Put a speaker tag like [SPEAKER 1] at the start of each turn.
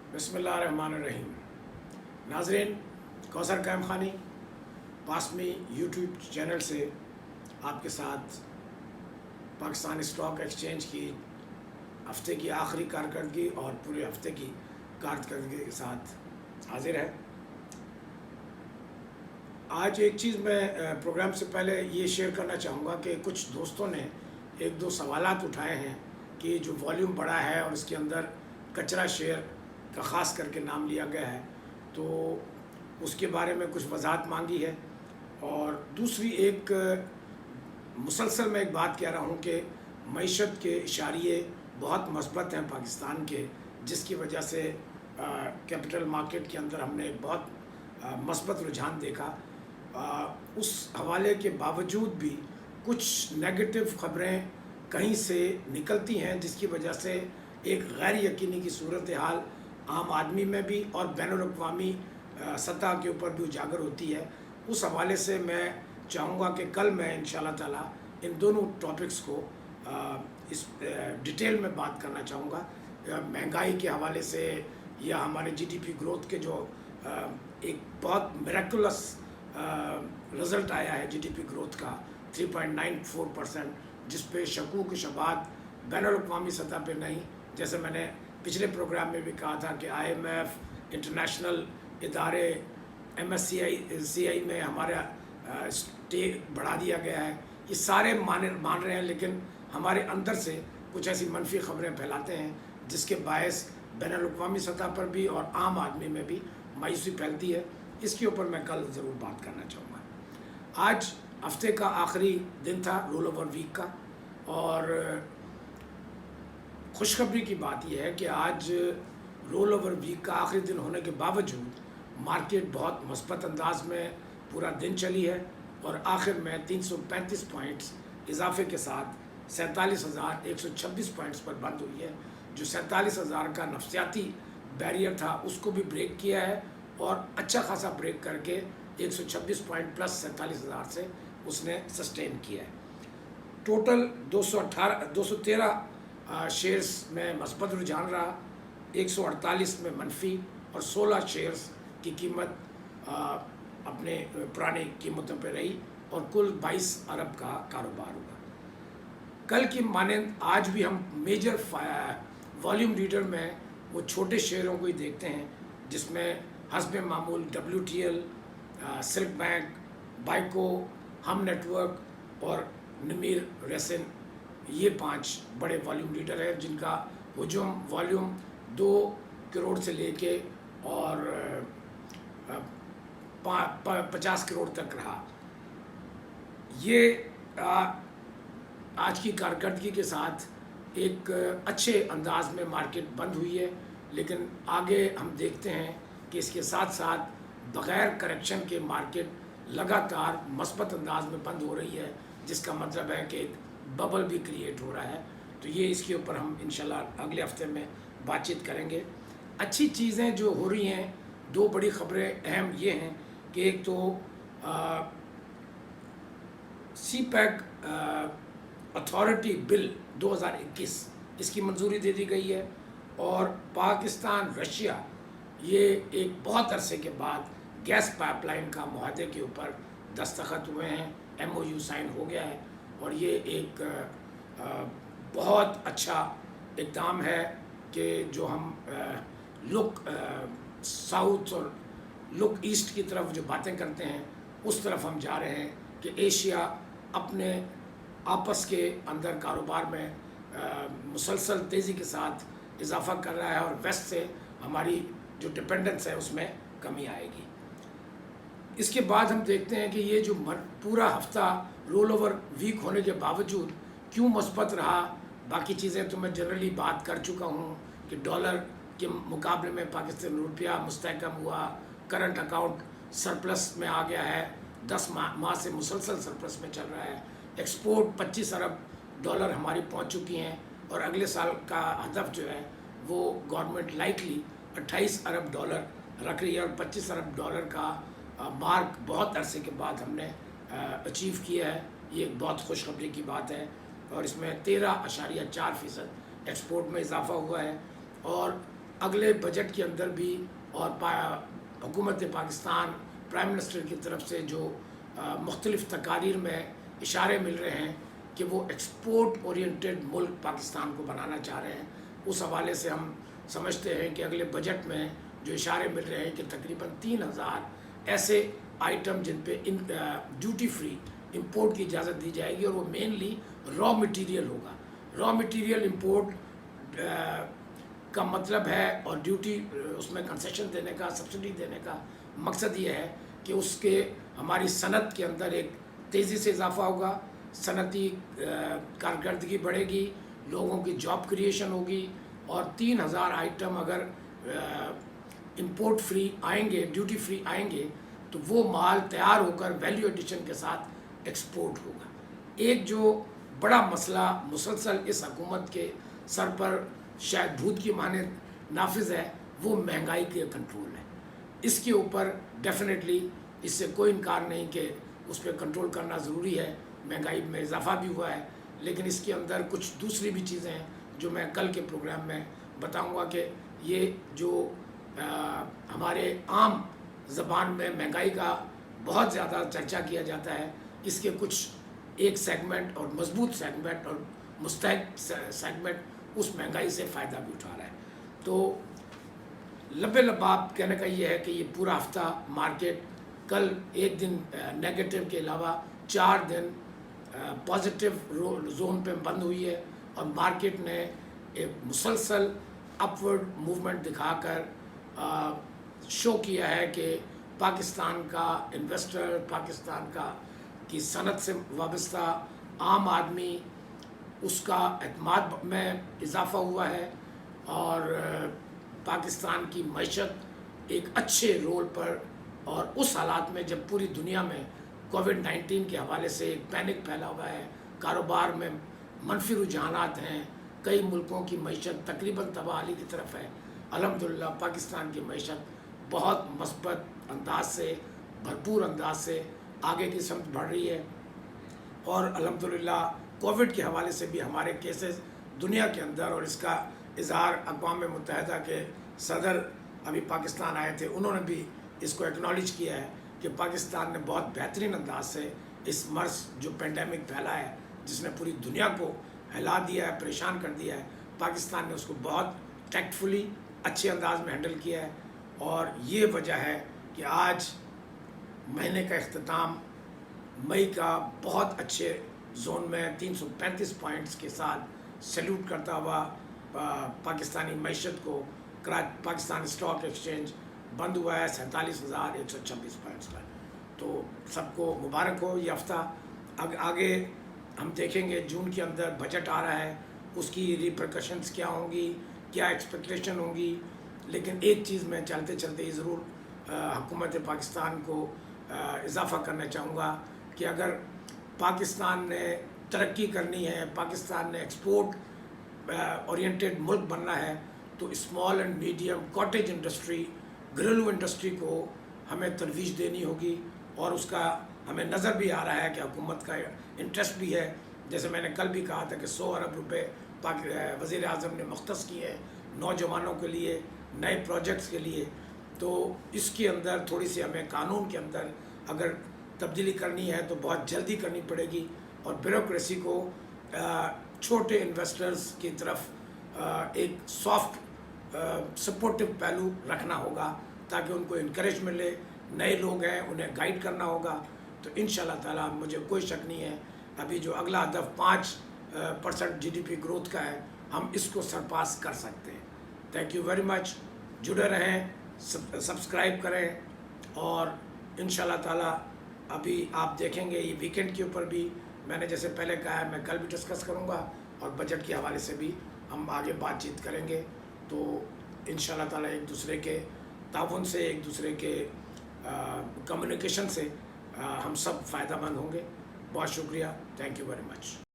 [SPEAKER 1] बिस्मिल्लाहिर्रहमानिर्रहीम। नाज़रीन, कौसर कायम खानी पासमी यूट्यूब चैनल से आपके साथ पाकिस्तान स्टॉक एक्सचेंज की हफ्ते की आखिरी कारकर्दगी और पूरे हफ्ते की कारकर्दगी के साथ हाजिर है। आज एक चीज़ मैं प्रोग्राम से पहले ये शेयर करना चाहूँगा कि कुछ दोस्तों ने एक दो सवालात उठाए हैं कि जो वॉल्यूम बड़ा है और इसके अंदर कचरा शेयर का ख़ास करके नाम लिया गया है, तो उसके बारे में कुछ वजाहत मांगी है। और दूसरी एक मुसलसल मैं एक बात कह रहा हूँ कि मईशत के इशारिये बहुत मस्बत हैं पाकिस्तान के, जिसकी वजह से कैपिटल मार्केट के अंदर हमने एक बहुत मस्बत रुझान देखा। उस हवाले के बावजूद भी कुछ नेगेटिव ख़बरें कहीं से निकलती हैं, जिसकी वजह से एक गैर यकीनी की सूरत हाल आम आदमी में भी और बैनुल-अक़वामी सतह के ऊपर भी उजागर होती है। उस हवाले से मैं चाहूँगा कि कल मैं इंशाअल्लाह ताला इन दोनों टॉपिक्स को इस डिटेल में बात करना चाहूँगा। महंगाई के हवाले से या हमारे जीडीपी ग्रोथ के जो एक बहुत मिरेकुलस रिज़ल्ट आया है जीडीपी ग्रोथ का 3.94%, जिस पे शकूक शबात बैनुल-अक़वामी सतह पे नहीं, जैसे मैंने पिछले प्रोग्राम में भी कहा था कि IMF, इंटरनेशनल इदारे, MSCI में हमारा स्टेक बढ़ा दिया गया है। ये सारे मान रहे हैं, लेकिन हमारे अंदर से कुछ ऐसी मनफी ख़बरें फैलाते हैं जिसके बायस बैनुल-अक़वामी सतह पर भी और आम आदमी में भी मायूसी फैलती है। इसके ऊपर मैं कल ज़रूर बात करना चाहूँगा। आज हफ्ते का आखिरी दिन था रोल ओवर वीक का, और खुशखबरी की बात यह है कि आज रोल ओवर वीक का आखिरी दिन होने के बावजूद मार्केट बहुत मस्बत अंदाज में पूरा दिन चली है और आखिर में 335 पॉइंट्स इजाफे के साथ 47,126 पॉइंट्स पर बंद हुई है। जो 47,000 का नफ्सियाती बैरियर था उसको भी ब्रेक किया है और अच्छा खासा ब्रेक करके 126 पॉइंट प्लस 47,000 से उसने सस्टेन किया है। टोटल 213 शेयर्स में मस्बत रुझान रहा, 148 में मनफी और 16 शेयर्स की कीमत अपने पुरानी कीमतों पर रही और कुल 22 अरब का कारोबार हुआ। कल की मानंद आज भी हम मेजर वॉल्यूम लीडर में वो छोटे शेयरों को ही देखते हैं, जिसमें हस्ब मामूल WTL, सिल्क बैंक, बाइको, हम नेटवर्क और नमीर रेसिन, ये 5 बड़े वॉल्यूम लीडर हैं जिनका हुजूम वॉल्यूम 2 करोड़ से लेके और 50 करोड़ तक रहा। ये आज की कारकर्दगी के साथ एक अच्छे अंदाज में मार्केट बंद हुई है, लेकिन आगे हम देखते हैं कि इसके साथ साथ बग़ैर करेक्शन के मार्केट लगातार मस्बत अंदाज में बंद हो रही है, जिसका मतलब है कि बबल भी क्रिएट हो रहा है। तो ये इसके ऊपर हम इंशाल्लाह अगले हफ्ते में बातचीत करेंगे। अच्छी चीज़ें जो हो रही हैं, 2 बड़ी ख़बरें अहम ये हैं कि एक तो CPEC अथॉरिटी बिल 2021 इसकी मंजूरी दे दी गई है और पाकिस्तान रशिया ये एक बहुत अरसे के बाद गैस पाइपलाइन का मुआहदे के ऊपर दस्तखत हुए हैं, MOU साइन हो गया है और ये एक बहुत अच्छा इक़दाम है कि जो हम लुक साउथ और लुक ईस्ट की तरफ जो बातें करते हैं उस तरफ हम जा रहे हैं कि एशिया अपने आपस के अंदर कारोबार में मुसलसल तेज़ी के साथ इजाफ़ा कर रहा है और वेस्ट से हमारी जो डिपेंडेंस है उसमें कमी आएगी। इसके बाद हम देखते हैं कि ये जो पूरा हफ्ता रोल ओवर वीक होने के बावजूद क्यों मस्बत रहा। बाकी चीज़ें तो मैं जनरली बात कर चुका हूँ कि डॉलर के मुकाबले में पाकिस्तान रुपया मुस्तहकम हुआ, करंट अकाउंट सरप्लस में आ गया है, 10 माह से मुसलसल सरप्लस में चल रहा है। एक्सपोर्ट 25 अरब डॉलर हमारी पहुँच चुकी हैं और अगले साल का हदफ जो है वो गवर्नमेंट लाइकली 28 अरब डॉलर रख रही है और 25 अरब डॉलर का मार्क बहुत अरसे के बाद हमने अचीव किया है। ये एक बहुत खुशखबरी की बात है और इसमें 13.4% एक्सपोर्ट में इजाफ़ा हुआ है और अगले बजट के अंदर भी और हुकूमत पाकिस्तान प्राइम मिनिस्टर की तरफ से जो मुख्तलिफ़ तकारीर में इशारे मिल रहे हैं कि वो एक्सपोर्ट ओरिएंटेड मुल्क पाकिस्तान को बनाना चाह रहे हैं, उस हवाले से हम समझते हैं कि अगले बजट में जो इशारे मिल रहे हैं कि तकरीबन 3000 ऐसे आइटम जिन पे ड्यूटी फ्री इंपोर्ट की इजाज़त दी जाएगी, और वो मेनली रॉ मटेरियल होगा। रॉ मटेरियल इंपोर्ट का मतलब है, और ड्यूटी उसमें कंसेशन देने का, सब्सिडी देने का मकसद ये है कि उसके हमारी सनत के अंदर एक तेज़ी से इजाफा होगा, सनती कारकर्दगी बढ़ेगी, लोगों की जॉब क्रिएशन होगी, और 3000 आइटम अगर इंपोर्ट फ्री आएंगे, ड्यूटी फ्री आएंगे, तो वो माल तैयार होकर वैल्यू एडिशन के साथ एक्सपोर्ट होगा। एक जो बड़ा मसला मुसलसल इस हुकूमत के सर पर शायद भूत की माने नाफिज है, वो महंगाई के कंट्रोल है। इसके ऊपर डेफिनेटली इससे कोई इनकार नहीं कि उस पर कंट्रोल करना ज़रूरी है। महंगाई में इजाफा भी हुआ है, लेकिन इसके अंदर कुछ दूसरी भी चीज़ें हैं जो मैं कल के प्रोग्राम में बताऊंगा कि ये जो हमारे आम ज़बान में महंगाई का बहुत ज़्यादा चर्चा किया जाता है, इसके कुछ एक सेगमेंट और मजबूत सेगमेंट और मुस्तहक सेगमेंट उस महंगाई से फ़ायदा भी उठा रहा है। तो लंबे लबाब कहने का ये है कि ये पूरा हफ्ता मार्केट कल एक दिन नेगेटिव के अलावा 4 दिन पॉजिटिव जोन पे बंद हुई है, और मार्केट ने एक मुसलसल अपवर्ड मूवमेंट दिखाकर शो किया है कि पाकिस्तान का इन्वेस्टर, पाकिस्तान का की सनत से वाबस्ता आम आदमी, उसका एतमाद में इजाफ़ा हुआ है, और पाकिस्तान की मईशत एक अच्छे रोल पर, और उस हालात में जब पूरी दुनिया में कोविड-19 के हवाले से एक पैनिक फैला हुआ है, कारोबार में मनफी रुझानात हैं, कई मुल्कों की मईशत तकरीबन तबाही की तरफ है, अल्हम्दुलिल्लाह पाकिस्तान की मईशत बहुत मस्बत अंदाज से, भरपूर अंदाज से आगे की समत बढ़ रही है। और अल्हम्दुलिल्लाह कोविड के हवाले से भी हमारे केसेस दुनिया के अंदर, और इसका इजहार अक़वाम मुत्तहिदा के सदर अभी पाकिस्तान आए थे, उन्होंने भी इसको एक्नॉलेज किया है कि पाकिस्तान ने बहुत बेहतरीन अंदाज से इस मर्ज़ जो पेंडेमिक फैला है, जिसने पूरी दुनिया को हिला दिया है, परेशान कर दिया है, पाकिस्तान ने उसको बहुत टैक्टफुली अच्छे अंदाज में हैंडल किया है। और ये वजह है कि आज महीने का इख्तिताम मई का बहुत अच्छे जोन में 335 पॉइंट्स के साथ सैल्यूट करता हुआ पाकिस्तानी मईशत को पाकिस्तान स्टॉक एक्सचेंज बंद हुआ है 47,126 पॉइंट्स पर। तो सबको मुबारक हो ये हफ्ता। आगे हम देखेंगे जून के अंदर बजट आ रहा है, उसकी रिपरकशंस क्या होंगी, क्या एक्सपेक्टेशन होंगी, लेकिन एक चीज़ मैं चलते चलते ही ज़रूर हुकूमत पाकिस्तान को इजाफ़ा करना चाहूँगा कि अगर पाकिस्तान ने तरक्की करनी है, पाकिस्तान ने एक्सपोर्ट ओरिएंटेड मुल्क बनना है, तो small and medium cottage industry, घरेलू इंडस्ट्री को हमें तरवीज देनी होगी, और उसका हमें नज़र भी आ रहा है कि हुकूमत का इंटरेस्ट भी है। जैसे मैंने कल भी कहा था कि 100 अरब रुपए वज़ीर आज़म ने मुख्तस किए हैं नौजवानों के लिए, नए प्रोजेक्ट्स के लिए। तो इसके अंदर थोड़ी सी हमें कानून के अंदर अगर तब्दीली करनी है तो बहुत जल्दी करनी पड़ेगी, और ब्यूरोक्रेसी को छोटे इन्वेस्टर्स की तरफ एक सॉफ्ट सपोर्टिव पहलू रखना होगा, ताकि उनको इनकरेज मिले। नए लोग हैं, उन्हें गाइड करना होगा। तो इंशाल्लाह ताला मुझे कोई शक नहीं है, अभी जो अगला हदफ 5% GDP ग्रोथ का है, हम इसको सरपास कर सकते हैं। Thank you very much. जुड़े रहें, सब्सक्राइब करें, और इंशाल्लाह ताला अभी आप देखेंगे ये वीकेंड के ऊपर भी मैंने जैसे पहले कहा है, मैं कल भी डिस्कस करूँगा, और बजट के हवाले से भी हम आगे बातचीत करेंगे। तो इंशाल्लाह ताला एक दूसरे के ताउन से, एक दूसरे के कम्युनिकेशन से हम सब फ़ायदा मंद होंगे। बहुत शुक्रिया। Thank you very much.